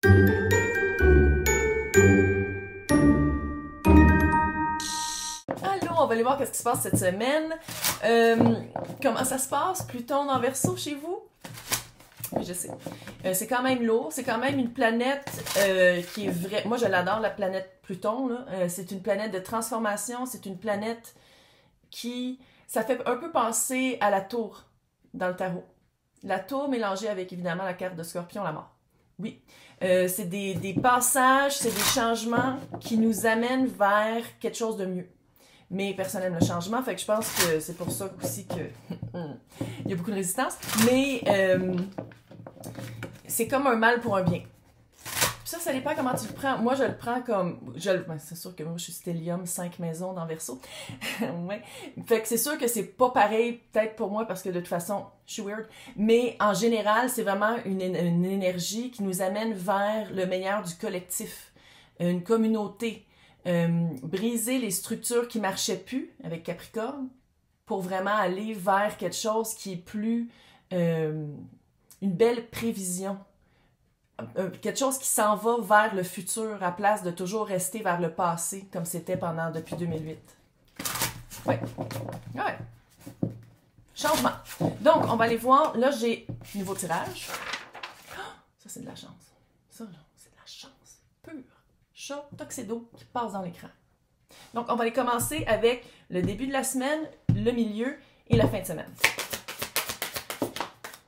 Allô, on va aller voir qu'est-ce qui se passe cette semaine. Comment ça se passe? Pluton en Verseau chez vous? Oui, je sais. C'est quand même lourd. C'est quand même une planète qui est vraie. Moi, je l'adore, la planète Pluton. C'est une planète de transformation. C'est une planète qui... Ça fait un peu penser à la tour dans le tarot. La tour mélangée avec, évidemment, la carte de Scorpion, la mort. Oui. C'est des passages, c'est des changements qui nous amènent vers quelque chose de mieux. Mais personne n'aime le changement, fait que je pense que c'est pour ça aussi que il y a beaucoup de résistance. Mais c'est comme un mal pour un bien. Ça dépend comment tu le prends. Moi, je le prends comme... c'est sûr que moi, je suis stellium, 5 maisons dans Verseau. Ouais. Fait que c'est sûr que c'est pas pareil, peut-être pour moi, parce que de toute façon, je suis weird. Mais en général, c'est vraiment une énergie qui nous amène vers le meilleur du collectif. Une communauté. Briser les structures qui marchaient plus avec Capricorne pour vraiment aller vers quelque chose qui est plus... une belle prévision. Quelque chose qui s'en va vers le futur à place de toujours rester vers le passé comme c'était depuis 2008. Ouais. Ouais. Changement. Donc, on va aller voir. Là, j'ai nouveau tirage. Ça, c'est de la chance. Ça, là, c'est de la chance pure. Chat Tuxedo qui passe dans l'écran. Donc, on va aller commencer avec le début de la semaine, le milieu et la fin de semaine.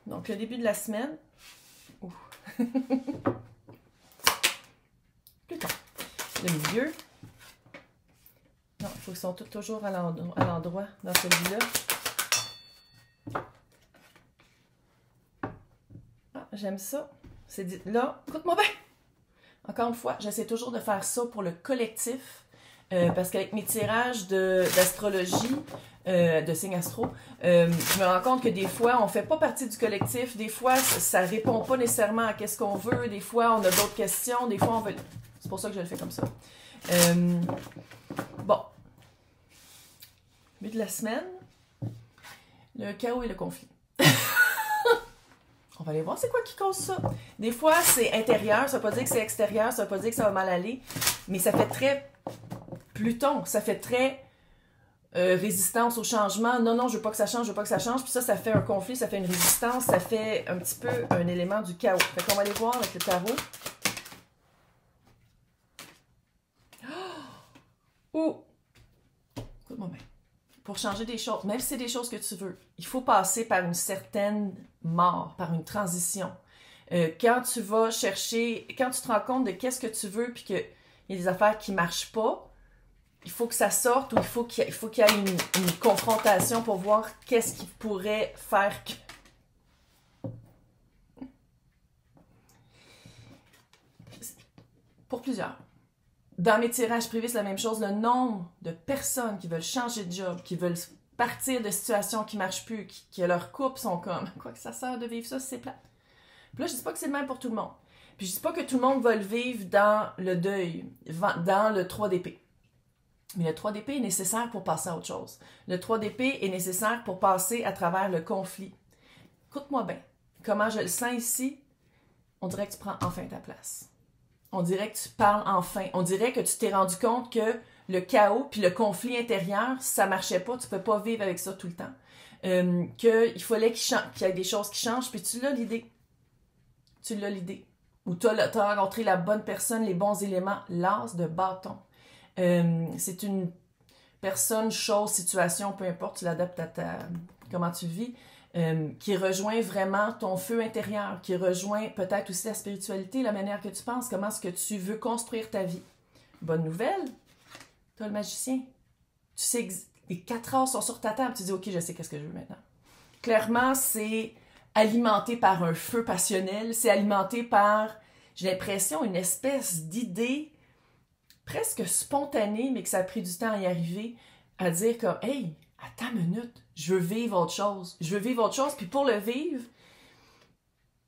Donc, le début de la semaine. Ouh. Pluton. Le milieu. Non, il faut qu'ils sont toujours à l'endroit dans celui-là. Ah, j'aime ça. C'est dit là, écoute-moi bien. Encore une fois, j'essaie toujours de faire ça pour le collectif. Parce qu'avec mes tirages d'astrologie, de signes astro, je me rends compte que des fois, on fait pas partie du collectif. Des fois, ça répond pas nécessairement à qu'est-ce qu'on veut. Des fois, on a d'autres questions. Des fois, on veut... C'est pour ça que je le fais comme ça. Bon. But de la semaine, le chaos et le conflit. On va aller voir c'est quoi qui cause ça. Des fois, c'est intérieur. Ça veut pas dire que c'est extérieur. Ça veut pas dire que ça va mal aller. Mais ça fait très... Pluton, ça fait très résistance au changement. Non, je veux pas que ça change, je veux pas que ça change. Puis ça fait un conflit, ça fait une résistance, ça fait un petit peu un élément du chaos. Fait qu'on va aller voir avec le tarot. Ou, écoute-moi bien, pour changer des choses, même si c'est des choses que tu veux, il faut passer par une certaine mort, par une transition. Quand tu vas chercher, quand tu te rends compte de qu'est-ce que tu veux, puis qu'il y a des affaires qui marchent pas, il faut que ça sorte ou il faut qu'il y ait une confrontation pour voir qu'est-ce qui pourrait faire que... Pour plusieurs. Dans mes tirages privés, c'est la même chose. Le nombre de personnes qui veulent changer de job, qui veulent partir de situations qui ne marchent plus, que leur couple sont comme « Quoi que ça sert de vivre ça, c'est plate. » Puis là, je ne dis pas que c'est le même pour tout le monde. Puis je ne dis pas que tout le monde va le vivre dans le deuil, dans le 3 d'épée. Mais le 3 d'épée est nécessaire pour passer à autre chose. Le 3 d'épée est nécessaire pour passer à travers le conflit. Écoute-moi bien. Comment je le sens ici? On dirait que tu prends enfin ta place. On dirait que tu parles enfin. On dirait que tu t'es rendu compte que le chaos puis le conflit intérieur, ça marchait pas. Tu peux pas vivre avec ça tout le temps. Qu'il fallait qu'il y ait des choses qui changent. Puis tu l'as l'idée. Tu l'as l'idée. Ou tu as rencontré la bonne personne, les bons éléments. L'as de bâton. C'est une personne, chose, situation, peu importe, tu l'adaptes à comment tu vis, qui rejoint vraiment ton feu intérieur, qui rejoint peut-être aussi la spiritualité, la manière que tu penses, comment est-ce que tu veux construire ta vie. Bonne nouvelle, tu as le magicien. Tu sais que les 4 heures sont sur ta table, tu dis « Ok, je sais qu'est-ce que je veux maintenant. » Clairement, c'est alimenté par un feu passionnel, c'est alimenté par, j'ai l'impression, une espèce d'idée presque spontané, mais que ça a pris du temps à y arriver, à dire comme « Hey, attends une minute, je veux vivre autre chose. Je veux vivre autre chose. » Puis pour le vivre,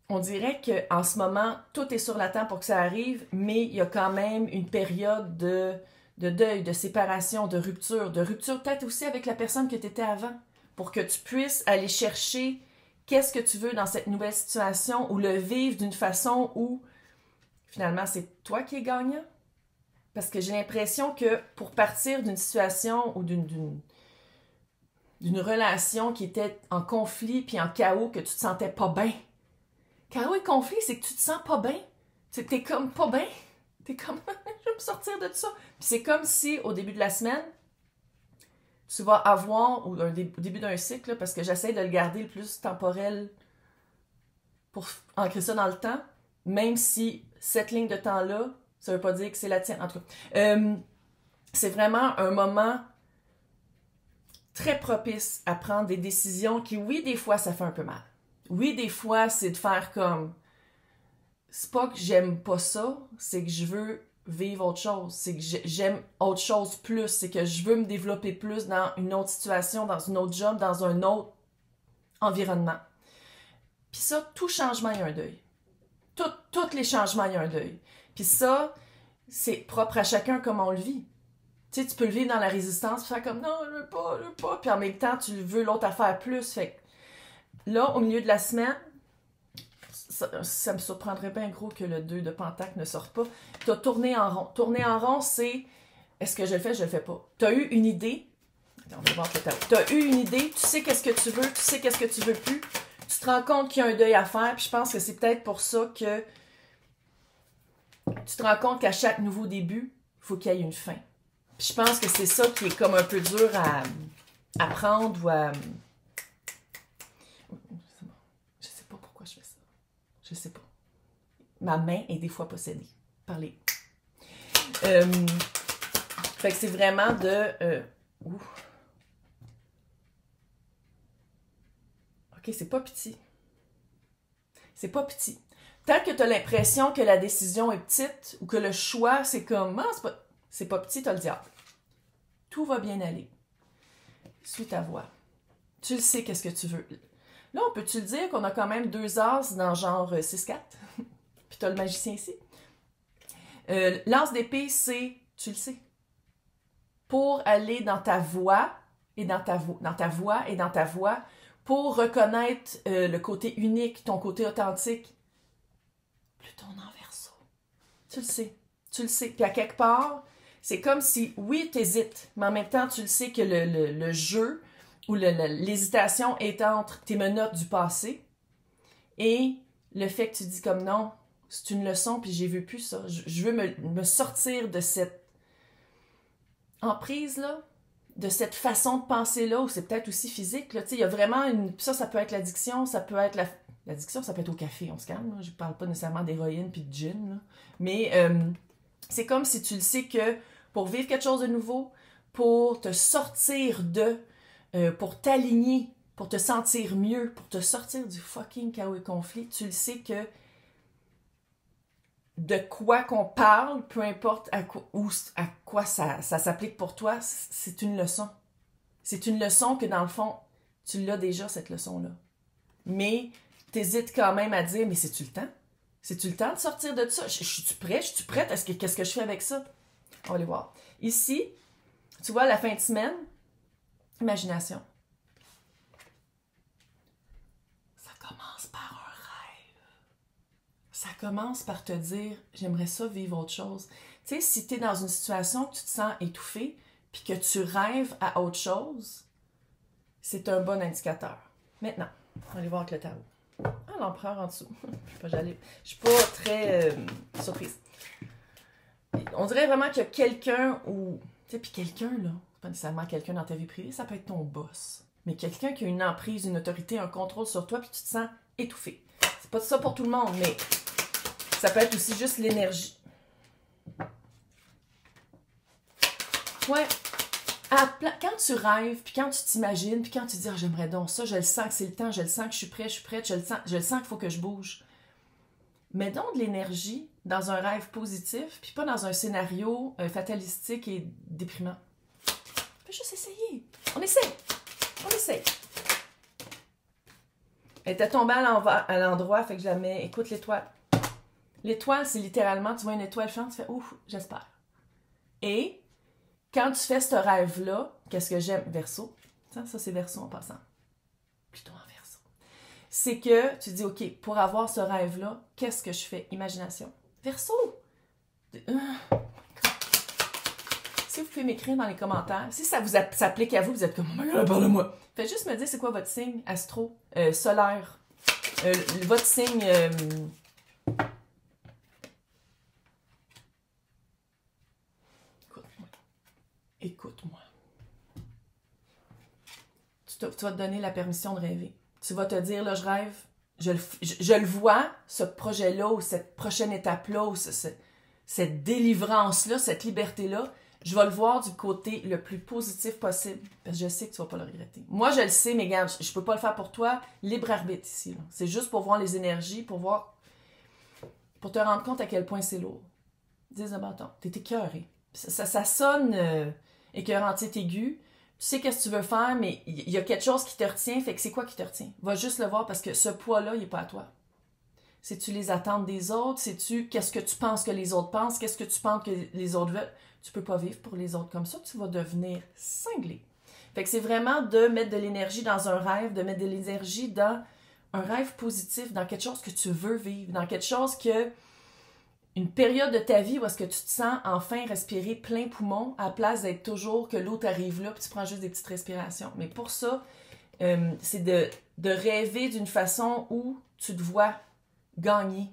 on dirait qu'en ce moment, tout est sur la table pour que ça arrive, mais il y a quand même une période de deuil, de séparation, de rupture peut-être aussi avec la personne que tu étais avant, pour que tu puisses aller chercher qu'est-ce que tu veux dans cette nouvelle situation ou le vivre d'une façon où finalement, c'est toi qui es gagnant. Parce que j'ai l'impression que pour partir d'une situation ou d'une relation qui était en conflit puis en chaos, que tu te sentais pas bien. Chaos et conflit, c'est que tu te sens pas bien. T'es comme pas bien. T'es comme, je vais me sortir de ça. Puis c'est comme si, au début de la semaine, tu vas avoir, ou au début d'un cycle, là, parce que j'essaie de le garder le plus temporel pour ancrer ça dans le temps, même si cette ligne de temps-là, ça veut pas dire que c'est la tienne. En tout cas, c'est vraiment un moment très propice à prendre des décisions qui, oui, des fois, ça fait un peu mal. Oui, des fois, c'est de faire comme... C'est pas que j'aime pas ça, c'est que je veux vivre autre chose. C'est que j'aime autre chose plus. C'est que je veux me développer plus dans une autre situation, dans une autre job, dans un autre environnement. Puis ça, tout changement, il y a un deuil. Tous les changements, il y a un deuil. Puis ça, c'est propre à chacun comme on le vit. Tu sais, tu peux le vivre dans la résistance, puis faire comme non, je veux pas. Puis en même temps, tu veux l'autre affaire plus. Fait que là, au milieu de la semaine, ça me surprendrait bien gros que le 2 de Pentacle ne sorte pas. Tu as tourné en rond. Tourner en rond, c'est est-ce que je le fais, je le fais pas. Tu as eu une idée. Attends, on va voir peut-être. Tu as eu une idée, tu sais qu'est-ce que tu veux, tu sais qu'est-ce que tu veux plus. Tu te rends compte qu'il y a un deuil à faire, puis je pense que c'est peut-être pour ça que tu te rends compte qu'à chaque nouveau début, il faut qu'il y ait une fin. Puis je pense que c'est ça qui est comme un peu dur à prendre ou à... Je sais pas pourquoi je fais ça. Je sais pas. Ma main est des fois possédée par les... Fait que c'est vraiment de... OK, c'est pas petit. C'est pas petit. Peut-être que tu as l'impression que la décision est petite ou que le choix, c'est comme... Ah, c'est pas petit, t'as le diable. Tout va bien aller. Suis ta voix. Tu le sais, qu'est-ce que tu veux. Là, on peut-tu le dire qu'on a quand même 2 as dans genre 6-4? Puis t'as le magicien ici. L'as d'épée, c'est... Tu le sais. Pour aller dans ta voix et dans ta voix et dans ta voix, pour reconnaître le côté unique, ton côté authentique, Pluton en Verseau. Tu le sais. Tu le sais. Puis à quelque part, c'est comme si, oui, t'hésites, mais en même temps, tu le sais que le jeu ou l'hésitation est entre tes menottes du passé et le fait que tu dis comme non, c'est une leçon, puis j'ai vu plus ça. Je veux me sortir de cette emprise-là, de cette façon de penser-là, ou c'est peut-être aussi physique. Là. Il y a vraiment une... Ça peut être l'addiction, ça peut être l'addiction, ça peut être au café, on se calme. Là. Je parle pas nécessairement d'héroïne puis de gin. Là. Mais c'est comme si tu le sais que pour vivre quelque chose de nouveau, pour te sortir pour t'aligner, pour te sentir mieux, pour te sortir du fucking chaos et conflit, tu le sais que de quoi qu'on parle, peu importe à quoi ça s'applique pour toi, c'est une leçon. C'est une leçon que, dans le fond, tu l'as déjà, cette leçon-là. Mais t'hésites quand même à dire, mais c'est-tu le temps? C'est-tu le temps de sortir de ça? Je suis prête? Je suis prête? Qu'est-ce que je fais avec ça? On va aller voir. Ici, tu vois, la fin de semaine, imagination. Ça commence par un rêve. Ça commence par te dire, j'aimerais ça vivre autre chose. Tu sais, si tu es dans une situation que tu te sens étouffé, puis que tu rêves à autre chose, c'est un bon indicateur. Maintenant, on va aller voir avec le tarot. Ah, l'empereur en dessous. Je suis pas très surprise. On dirait vraiment qu'il y a quelqu'un ou... Tu sais, puis quelqu'un, là, c'est pas nécessairement quelqu'un dans ta vie privée, ça peut être ton boss. Mais quelqu'un qui a une emprise, une autorité, un contrôle sur toi, puis tu te sens étouffé. C'est pas ça pour tout le monde, mais ça peut être aussi juste l'énergie. Ouais. Quand tu rêves, puis quand tu t'imagines, puis quand tu dis « j'aimerais donc ça, je le sens que c'est le temps, je le sens que je suis prête, je le sens qu'il faut que je bouge », mets donc de l'énergie dans un rêve positif, puis pas dans un scénario fatalistique et déprimant. Fais juste essayer. On essaie. Elle était tombée à l'endroit, fait que je la mets. Écoute l'étoile. L'étoile, c'est littéralement, tu vois une étoile filante, tu fais « ouf, j'espère ». Et quand tu fais ce rêve-là, qu'est-ce que j'aime? Verseau. Ça c'est Verseau en passant. Pluton en Verseau. C'est que tu dis, OK, pour avoir ce rêve-là, qu'est-ce que je fais? Imagination. Verseau! Si vous pouvez m'écrire dans les commentaires, si ça vous s'applique à vous, vous êtes comme « Oh my God, parle-moi! » Faites juste me dire c'est quoi votre signe astro, solaire. Votre signe... Écoute-moi. Tu vas te donner la permission de rêver. Tu vas te dire, là, je rêve, je le vois, ce projet-là, ou cette prochaine étape-là, ou cette délivrance-là, cette liberté-là, je vais le voir du côté le plus positif possible, parce que je sais que tu vas pas le regretter. Moi, je le sais, mais regarde, je peux pas le faire pour toi. Libre arbitre ici. C'est juste pour voir les énergies, pour te rendre compte à quel point c'est lourd. 10 de bâton. T'es écœuré. Ça sonne écœurant, t'es aigu. Tu sais qu'est-ce que tu veux faire, mais il y a quelque chose qui te retient. Fait que c'est quoi qui te retient? Va juste le voir parce que ce poids-là, il n'est pas à toi. C'est-tu les attentes des autres? C'est-tu qu'est-ce que tu penses que les autres pensent? Qu'est-ce que tu penses que les autres veulent? Tu peux pas vivre pour les autres comme ça. Tu vas devenir cinglé. Fait que c'est vraiment de mettre de l'énergie dans un rêve, de mettre de l'énergie dans un rêve positif, dans quelque chose que tu veux vivre, dans quelque chose que... Une période de ta vie où est-ce que tu te sens enfin respirer plein poumon à la place d'être toujours que l'eau t'arrive là puis tu prends juste des petites respirations. Mais pour ça, c'est de rêver d'une façon où tu te vois gagner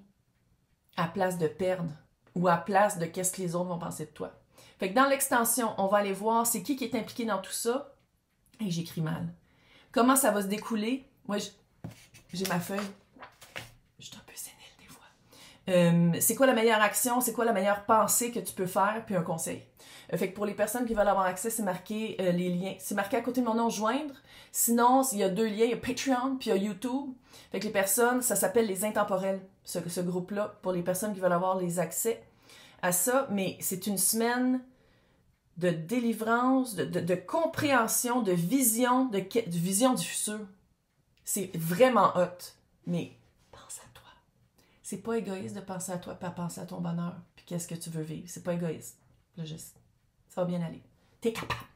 à place de perdre ou à place de qu'est-ce que les autres vont penser de toi. Fait que dans l'extension, on va aller voir c'est qui est impliqué dans tout ça. Et j'écris mal. Comment ça va se découler? Moi, j'ai ma feuille. Je suis un peu sénile des fois. C'est quoi la meilleure action? C'est quoi la meilleure pensée que tu peux faire? Puis un conseil. Fait que pour les personnes qui veulent avoir accès, c'est marqué les liens. C'est marqué à côté de mon nom, joindre. Sinon, il y a 2 liens. Il y a Patreon, puis il y a YouTube. Fait que les personnes, ça s'appelle les intemporels, ce groupe-là, pour les personnes qui veulent avoir les accès à ça. Mais c'est une semaine de délivrance, de compréhension, de vision, de vision du futur. C'est vraiment hot. Mais pense à toi. C'est pas égoïste de penser à toi, puis à penser à ton bonheur, puis qu'est-ce que tu veux vivre. C'est pas égoïste. Là, juste, ça va bien aller. T'es capable.